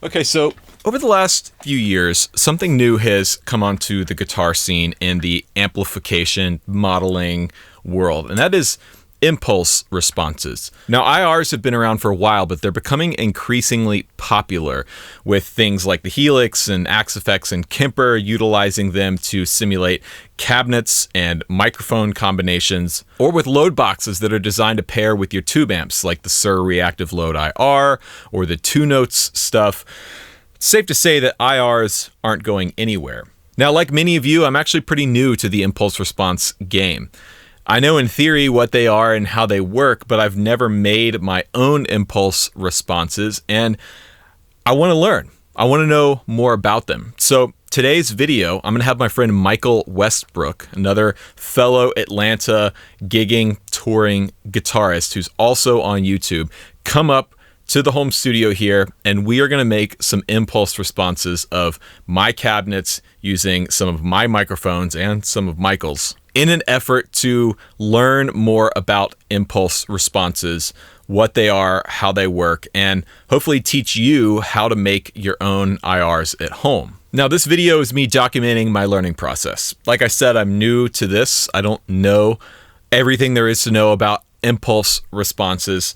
Okay, so over the last few years, something new has come onto the guitar scene in the amplification modeling world, and that is impulse responses. Now, IRs have been around for a while, but they're becoming increasingly popular with things like the Helix and Axe-Fx and Kemper utilizing them to simulate cabinets and microphone combinations, or with load boxes that are designed to pair with your tube amps like the Sur Reactive Load IR or the Two Notes stuff. It's safe to say that IRs aren't going anywhere. Now, like many of you, I'm actually pretty new to the impulse response game. I know in theory what they are and how they work, but I've never made my own impulse responses, and I want to learn. I want to know more about them. So today's video, I'm going to have my friend Michael Westbrook, another fellow Atlanta gigging, touring guitarist who's also on YouTube, come up to the home studio here, and we are going to make some impulse responses of my cabinets using some of my microphones and some of Michael's, in an effort to learn more about impulse responses, what they are, how they work, and hopefully teach you how to make your own IRs at home. Now, this video is me documenting my learning process. Like I said, I'm new to this. I don't know everything there is to know about impulse responses,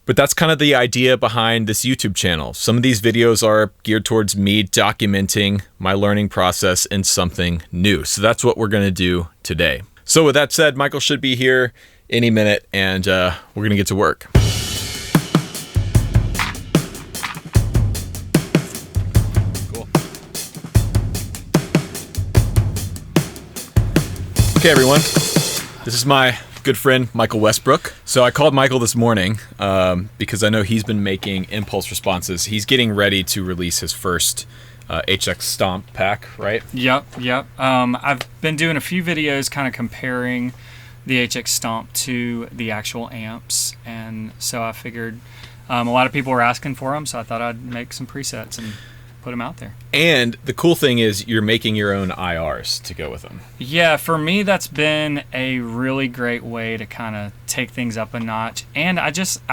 but that's kind of the idea behind this YouTube channel. Some of these videos are geared towards me documenting my learning process in something new. So that's what we're gonna do today. So with that said, Michael should be here any minute, and we're gonna get to work. Cool. Okay, everyone, this is my good friend Michael Westbrook. So I called Michael this morning because I know he's been making impulse responses. He's getting ready to release his first HX Stomp pack, right? Yep. I've been doing a few videos kind of comparing the HX Stomp to the actual amps, and so I figured a lot of people were asking for them, so I thought I'd make some presets and put them out there. And the cool thing is you're making your own IRs to go with them. Yeah, for me that's been a really great way to kind of take things up a notch, and I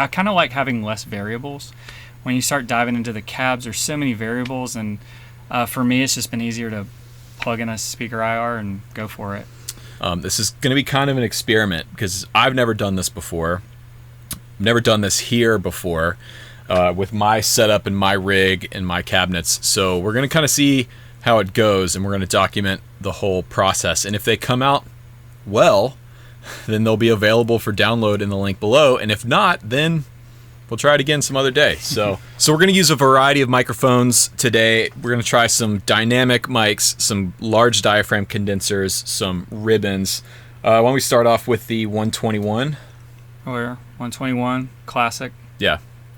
kind of like having less variables. When you start diving into the cabs, there's so many variables, and for me it's just been easier to plug in a speaker IR and go for it. This is going to be kind of an experiment because I've never done this before. Never done this here before. With my setup and my rig and my cabinets. So we're going to kind of see how it goes, and we're going to document the whole process. And if they come out well, then they'll be available for download in the link below. And if not, then we'll try it again some other day. So we're going to use a variety of microphones today. We're going to try some dynamic mics, some large diaphragm condensers, some ribbons. Why don't we start off with the 121? Or 121 classic. Yeah.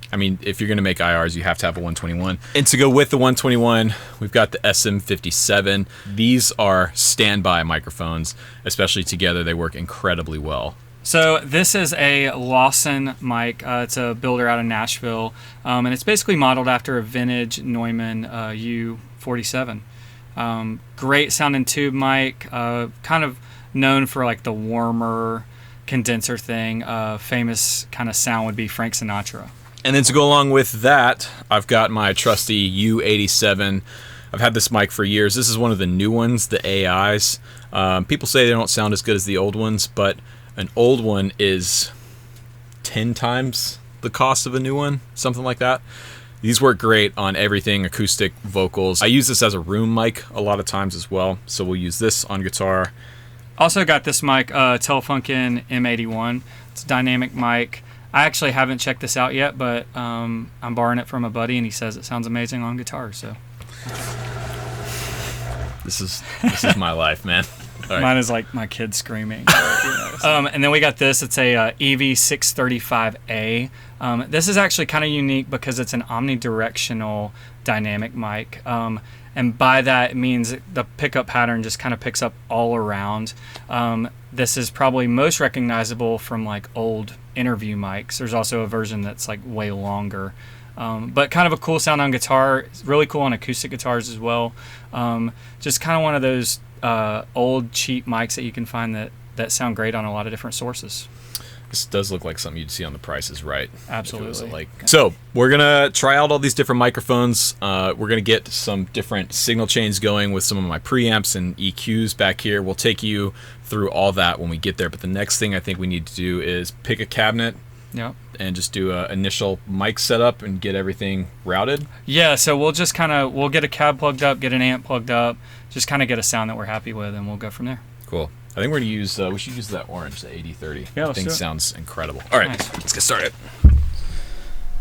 I mean, if you're going to make IRs, you have to have a 121. And to go with the 121, we've got the SM57. These are standby microphones, especially together. They work incredibly well. So this is a Lawson mic. It's a builder out of Nashville, and it's basically modeled after a vintage Neumann U47. Great sounding tube mic, kind of known for like the warmer condenser thing. Famous kind of sound would be Frank Sinatra. And then to go along with that, I've got my trusty U87. I've had this mic for years. This is one of the new ones, the AIs. People say they don't sound as good as the old ones, but an old one is 10 times the cost of a new one, something like that. These work great on everything, acoustic, vocals. I use this as a room mic a lot of times as well, so we'll use this on guitar. Also got this mic, Telefunken M81. It's a dynamic mic. I actually haven't checked this out yet, but I'm borrowing it from a buddy, and he says it sounds amazing on guitar. So this is my life, man. Right. Mine is like my kids screaming. And then we got this. It's a EV635A. This is actually kind of unique because it's an omnidirectional dynamic mic. And by that, it means the pickup pattern just kind of picks up all around. This is probably most recognizable from like old interview mics. There's also a version that's like way longer. But kind of a cool sound on guitar. It's really cool on acoustic guitars as well. Just kind of one of those old cheap mics that you can find that sound great on a lot of different sources. This does look like something you'd see on The Price is Right. Absolutely. So we're gonna try out all these different microphones. We're gonna get some different signal chains going with some of my preamps and EQs back here. We'll take you through all that when we get there. But the next thing I think we need to do is pick a cabinet. Yeah. And just do an initial mic setup and get everything routed. Yeah. So we'll just we'll get a cab plugged up, get an amp plugged up, just kind of get a sound that we're happy with, and we'll go from there. Cool. I think we're gonna use. We should use that orange, the 8030. Yeah, I think let's do it. sounds incredible. All right, Nice. let's get started.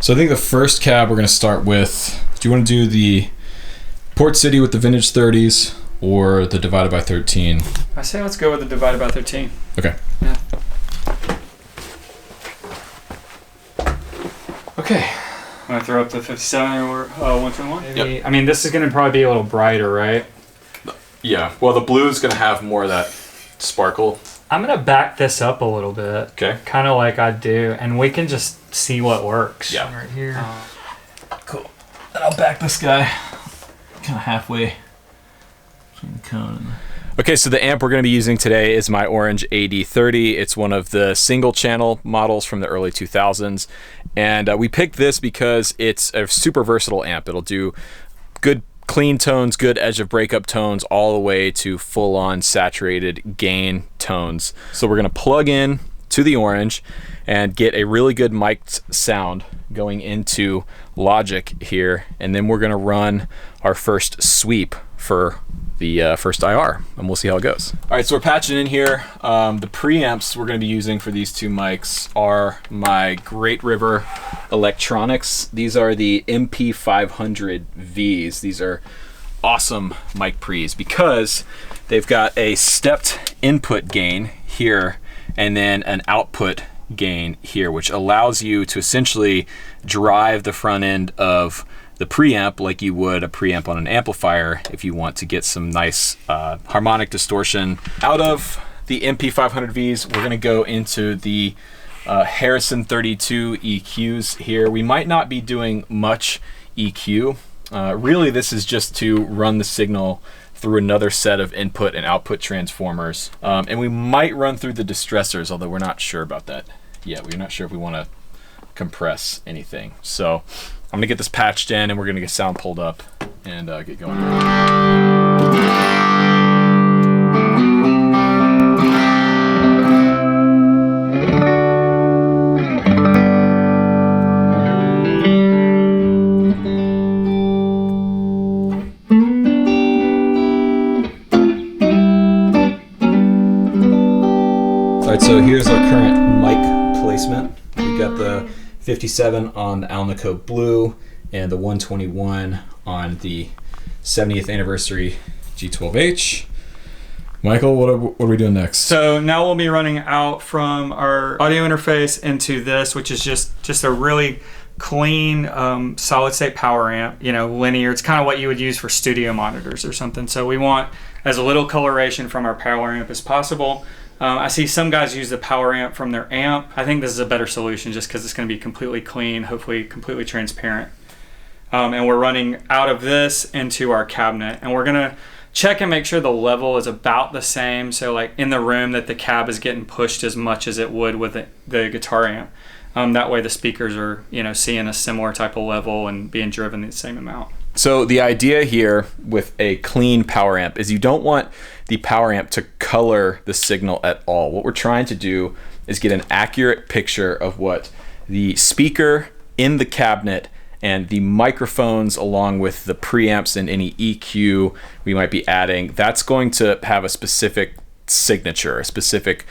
So I think the first cab we're gonna start with. Do you want to do the Port City with the vintage 30s or the divided by 13? I say let's go with the divided by 13. Okay. Yeah. Okay. Want to throw up the 57 or 121? Yep. I mean, this is going to probably be a little brighter, right? Yeah. Well, the blue is gonna have more of that sparkle. I'm going to back this up a little bit. Okay. Kind of like I do, and we can just see what works. Yeah. Right here. Cool. And I'll back this guy kind of halfway between the cone and Okay, so the amp we're going to be using today is my orange AD30. It's one of the single channel models from the early 2000s. And we picked this because it's a super versatile amp. It'll do good clean tones, good edge of breakup tones, all the way to full on saturated gain tones. So we're going to plug in to the orange and get a really good mic'd sound going into Logic here. And then we're going to run our first sweep for the first IR, and we'll see how it goes. All right, so we're patching in here. The preamps we're going to be using for these two mics are my Great River Electronics. These are the MP500Vs. These are awesome mic pre's because they've got a stepped input gain here and then an output gain here, which allows you to essentially drive the front end of the preamp like you would a preamp on an amplifier if you want to get some nice harmonic distortion. Out of the MP500Vs, we're going to go into the Harrison 32 EQs here. We might not be doing much EQ. Really, this is just to run the signal through another set of input and output transformers. And we might run through the distressors, although we're not sure about that yet. We're not sure if we want to compress anything. So I'm gonna get this patched in and we're gonna get sound pulled up and get going. All right, so here's our current mic placement. We've got the 57 on the Alnico Blue and the 121 on the 70th anniversary G12H. Michael, what are we doing next? So now we'll be running out from our audio interface into this, which is just a really clean solid state power amp, linear. It's kind of what you would use for studio monitors or something. So we want as little coloration from our power amp as possible. I see some guys use the power amp from their amp. I think this is a better solution just because it's going to be completely clean, hopefully completely transparent. And we're running out of this into our cabinet. And we're going to check and make sure the level is about the same. So like in the room that the cab is getting pushed as much as it would with the guitar amp. That way the speakers are, seeing a similar type of level and being driven the same amount. So the idea here with a clean power amp is you don't want the power amp to color the signal at all. What we're trying to do is get an accurate picture of what the speaker in the cabinet and the microphones along with the preamps and any EQ we might be adding, that's going to have a specific signature, a specific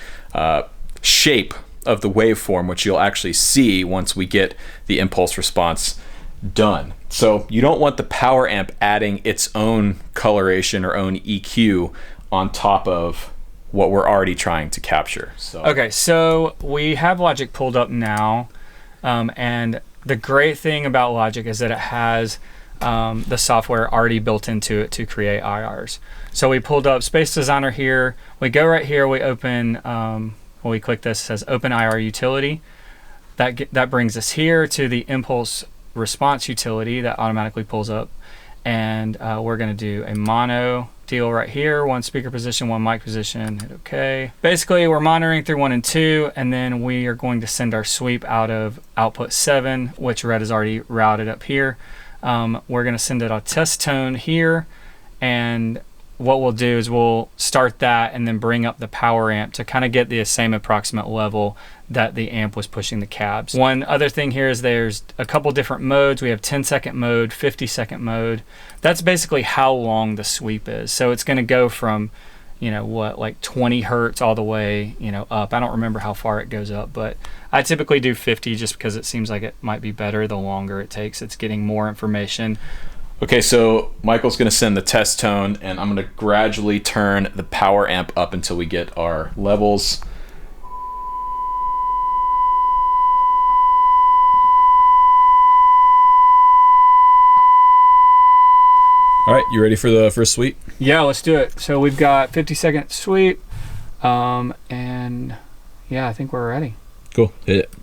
shape of the waveform, which you'll actually see once we get the impulse response done. So you don't want the power amp adding its own coloration or own EQ on top of what we're already trying to capture. Okay, so we have Logic pulled up now, and the great thing about Logic is that it has the software already built into it to create IRs. So we pulled up Space Designer here. We go right here, we open, when we click this, it says Open IR Utility. That brings us here to the impulse response utility that automatically pulls up. And we're going to do a mono deal right here. 1 speaker position, 1 mic position. Hit OK. Basically, we're monitoring through 1 and 2, and then we are going to send our sweep out of output 7, which Rhett has already routed up here. We're going to send it a test tone here, and what we'll do is we'll start that and then bring up the power amp to kind of get the same approximate level that the amp was pushing the cabs. One other thing here is there's a couple different modes. We have 10-second mode, 50-second mode. That's basically how long the sweep is. So it's going to go from, you know, what, like 20 hertz all the way, you know, up. I don't remember how far it goes up, but I typically do 50 just because it seems like it might be better the longer it takes. It's getting more information. Okay, so Michael's going to send the test tone, and I'm going to gradually turn the power amp up until we get our levels. All right, you ready for the first sweep? Yeah, let's do it. So we've got 50-second sweep, and yeah, I think we're ready. Cool, hit it.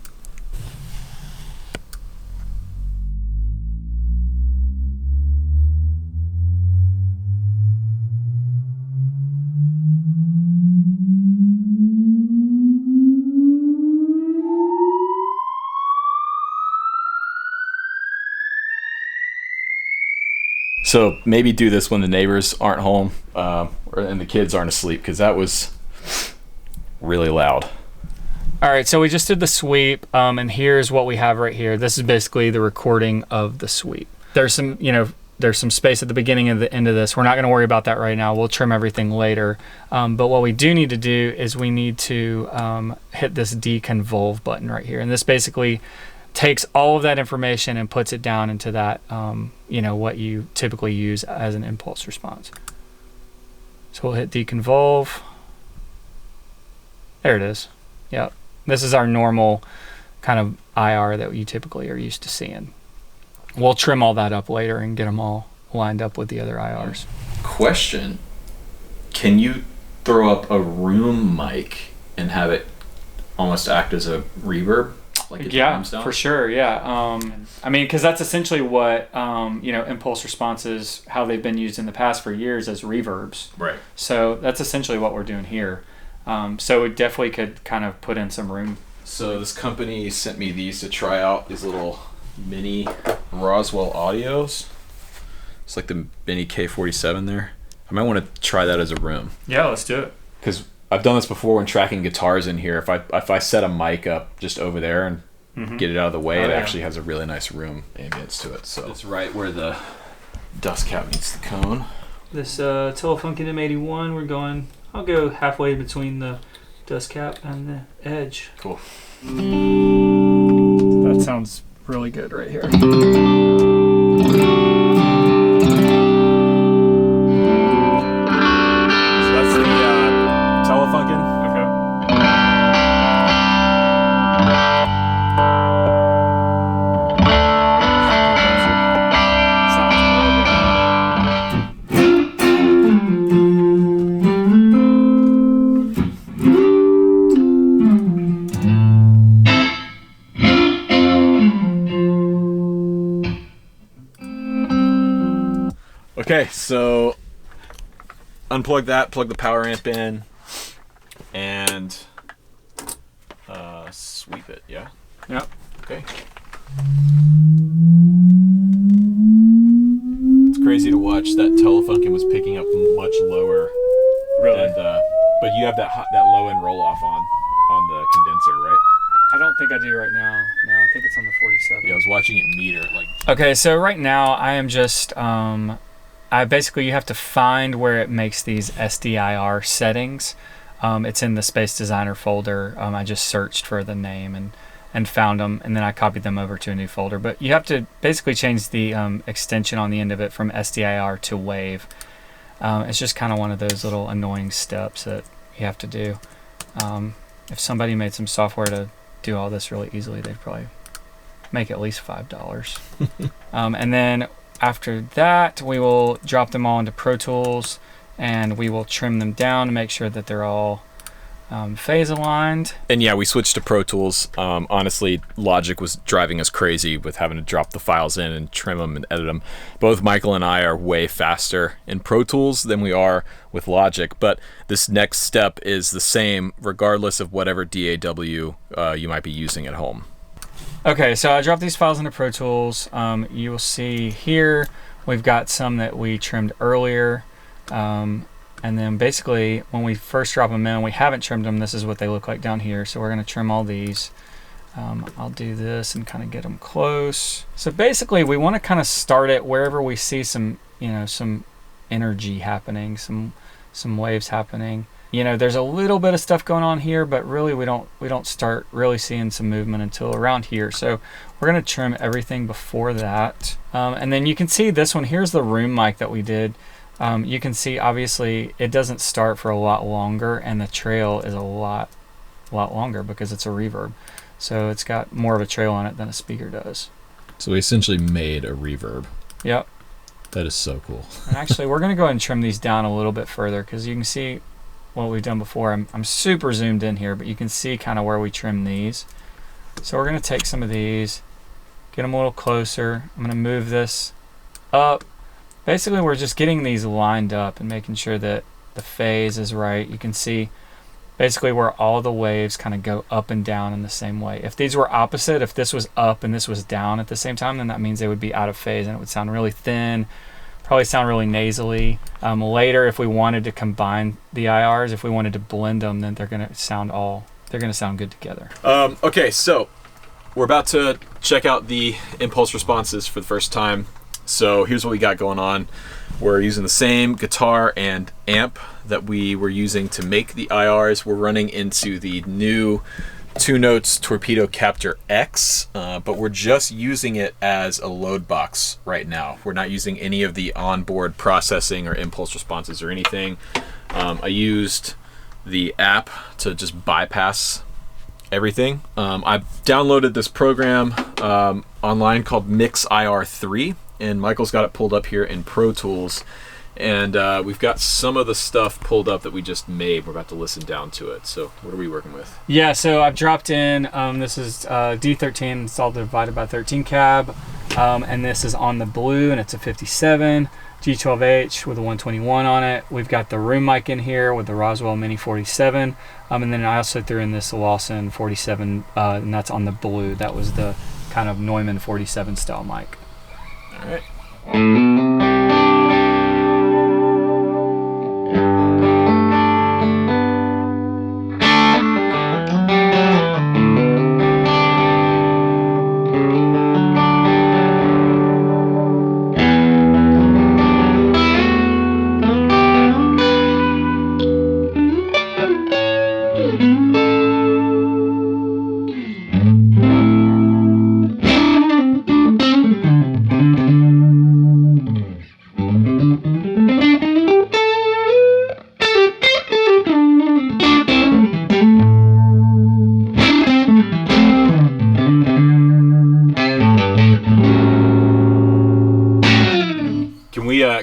So maybe do this when the neighbors aren't home and the kids aren't asleep, because that was really loud. All right, so we just did the sweep, and here's what we have right here. This is basically the recording of the sweep. There's some, you know, there's some space at the beginning and the end of this. We're not going to worry about that right now. We'll trim everything later. But what we do need to do is we need to hit this deconvolve button right here, and this basically takes all of that information and puts it down into that, you know, what you typically use as an impulse response. So we'll hit deconvolve. There it is. Yep. This is our normal kind of IR that you typically are used to seeing. We'll trim all that up later and get them all lined up with the other IRs. Question. Can you throw up a room mic and have it almost act as a reverb? Like yeah, for sure. Yeah. I mean, because that's essentially what, you know, impulse responses, how they've been used in the past for years as reverbs. Right. So that's essentially what we're doing here. So we definitely could kind of put in some room. So this company sent me these to try out, these little mini Roswell Audios. It's like the mini K47 there. I might want to try that as a room. Yeah, let's do it. Because I've done this before when tracking guitars in here. If I set a mic up just over there and get it out of the way, it actually has a really nice room ambience to it. So it's right where the dust cap meets the cone. This Telefunken M81, I'll go halfway between the dust cap and the edge. Cool. That sounds really good right here. Okay, so unplug that, plug the power amp in, and sweep it, yeah? Yep. Okay. It's crazy to watch that Telefunken was picking up much lower. Really? And, but you have that low end roll off on the condenser, right? I don't think I do right now. No, I think it's on the 47. Yeah, I was watching it meter like. Okay, so right now I am just you have to find where it makes these SDIR settings. It's in the Space Designer folder. I just searched for the name and found them, and then I copied them over to a new folder. But you have to basically change the extension on the end of it from SDIR to WAVE. It's just kind of one of those little annoying steps that you have to do. If somebody made some software to do all this really easily, they'd probably make at least $5. And then after that, we will drop them all into Pro Tools, and we will trim them down to make sure that they're all phase aligned. And yeah, we switched to Pro Tools. Honestly, Logic was driving us crazy with having to drop the files in and trim them and edit them. Both Michael and I are way faster in Pro Tools than we are with Logic, but this next step is the same regardless of whatever DAW you might be using at home. Okay, so I dropped these files into Pro Tools. You will see here we've got some that we trimmed earlier. And then basically, when we first drop them in, we haven't trimmed them. This is what they look like down here. So we're going to trim all these. I'll do this and kind of get them close. So basically, we want to kind of start it wherever we see some, some energy happening, some waves happening. There's a little bit of stuff going on here, but really we don't start really seeing some movement until around here. So we're going to trim everything before that. And then you can see this one. Here's the room mic that we did. You can see obviously it doesn't start for a lot longer, and the trail is a lot longer because it's a reverb. So it's got more of a trail on it than a speaker does. So we essentially made a reverb. Yep. That is so cool. And actually, we're going to go ahead and trim these down a little bit further because you can see what we've done before. I'm super zoomed in here, but you can see kind of where we trim these. So we're going to take some of these, get them a little closer. I'm going to move this up. Basically, we're just getting these lined up and making sure that the phase is right. You can see basically where all the waves kind of go up and down in the same way. If these were opposite, if this was up and this was down at the same time, then that means they would be out of phase and it would sound really thin, probably sound really nasally. Later, if we wanted to combine the IRs, if we wanted to blend them, then they're going to sound good together. Okay, so we're about to check out the impulse responses for the first time. So here's what we got going on. We're using the same guitar and amp that we were using to make the IRs. We're running into the new 2 Notes Torpedo Captor X, but we're just using it as a load box right now. We're not using any of the onboard processing or impulse responses or anything. I used the app to just bypass everything. I've downloaded this program online called Mix IR3. And Michael's got it pulled up here in Pro Tools. And we've got some of the stuff pulled up that we just made. We're about to listen down to it. So what are we working with? Yeah, so I've dropped in, this is D13 installed divided by 13 cab. And this is on the blue, and it's a 57 G12H with a 121 on it. We've got the room mic in here with the Roswell Mini 47. And then I also threw in this Lawson 47, and that's on the blue. That was the kind of Neumann 47 style mic. All right.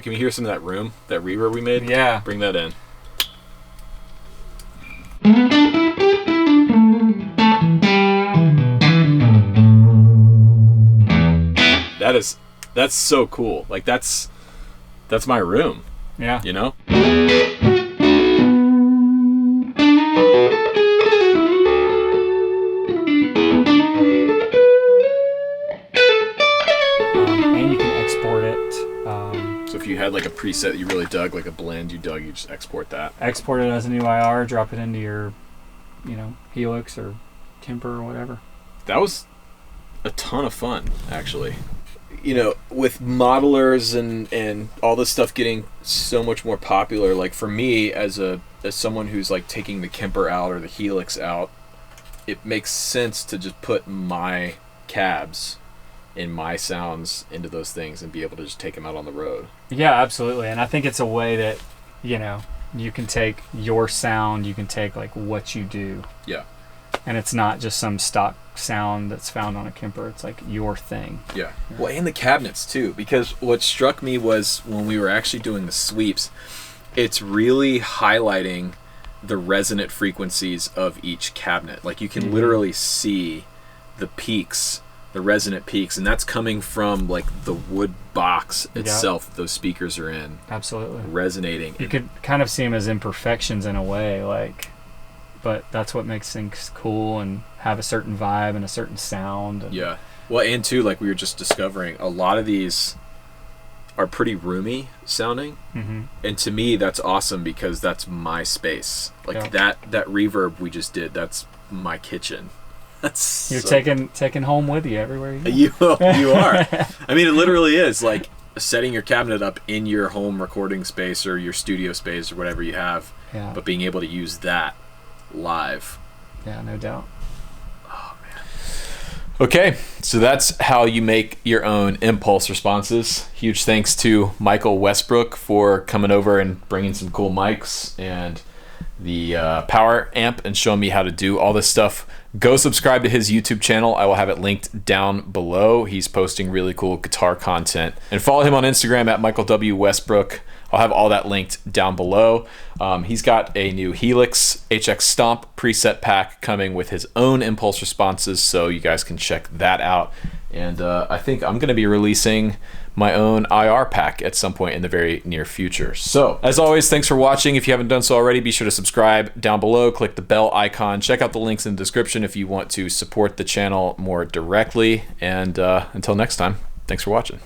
Can we hear some of that room, that reverb we made? Yeah. Bring that in. That's so cool. Like that's my room. Yeah. You know? And you can export it. So if you had like a preset that you really dug, like a blend you dug, you just export that. Export it as a new IR, drop it into your, Helix or Kemper or whatever. That was a ton of fun, actually. With modelers and all this stuff getting so much more popular, like for me as someone who's like taking the Kemper out or the Helix out, it makes sense to just put my cabs and my sounds into those things and be able to just take them out on the road. Yeah, absolutely. And I think it's a way that, you can take your sound, you can take like what you do. Yeah. And it's not just some stock sound that's found on a Kemper. It's like your thing. Yeah. Well, and the cabinets too, because what struck me was when we were actually doing the sweeps, it's really highlighting the resonant frequencies of each cabinet. Like you can literally see the peaks, the resonant peaks, and that's coming from like the wood box itself those speakers are in. Absolutely. Resonating. You could kind of see them as imperfections in a way, like, but that's what makes things cool and have a certain vibe and a certain sound. Yeah. Well, and too, like we were just discovering, a lot of these are pretty roomy sounding, and to me that's awesome because that's my space. Like that reverb we just did, that's my kitchen. That's you're taking home with you everywhere you go. You are. I mean, it literally is like setting your cabinet up in your home recording space or your studio space or whatever you have, but being able to use that live. Yeah, no doubt. Okay, so that's how you make your own impulse responses. Huge thanks to Michael Westbrook for coming over and bringing some cool mics and the power amp and showing me how to do all this stuff. Go subscribe to his YouTube channel. I will have it linked down below. He's posting really cool guitar content. And follow him on Instagram at Michael W. Westbrook. I'll have all that linked down below. He's got a new Helix HX Stomp preset pack coming with his own impulse responses, so you guys can check that out. And I think I'm going to be releasing my own IR pack at some point in the very near future. So, as always, thanks for watching. If you haven't done so already, be sure to subscribe down below. Click the bell icon. Check out the links in the description if you want to support the channel more directly. And until next time, thanks for watching.